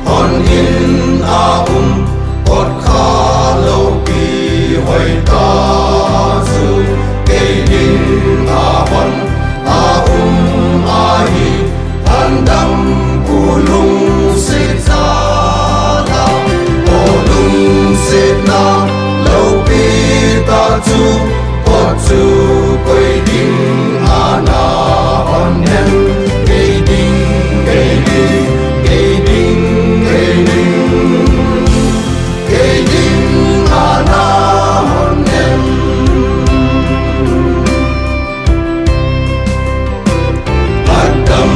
hòn in bọt kha lâu kỳ hoài ta dư cây đình hòn hi than đâm u lung xếp ra la o lung xếp na lâu kỳ ta chu bọt chu quay đình na hòn hen cây đình cây đình cây đình cây đình cây đình na hòn hen Adam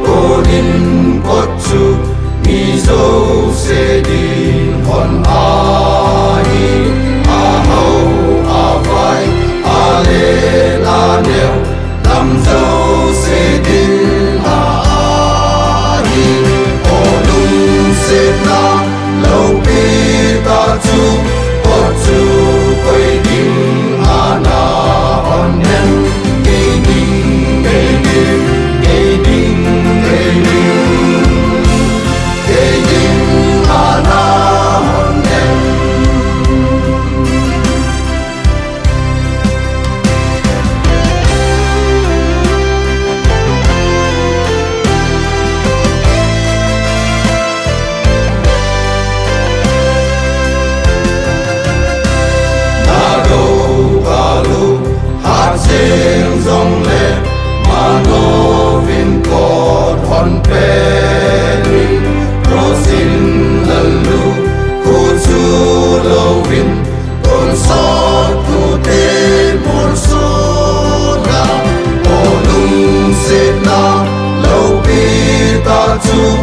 cô đình bọt chu mi dâu sẽ đi hòn hi hậu vai lê la neo làm dâu sẽ đi hi ô lung sẽ na lâu bi ta chu bọt chu quay đình na hòn hen cây đình cây đình cây đình cây đình cây đình na hòn hen Sing dòng lệ mà nó vinh cột hòn pe ni rosin lalu ku chu lâu vinh con sót tu te mon so na o lung se na lâu bi ta chu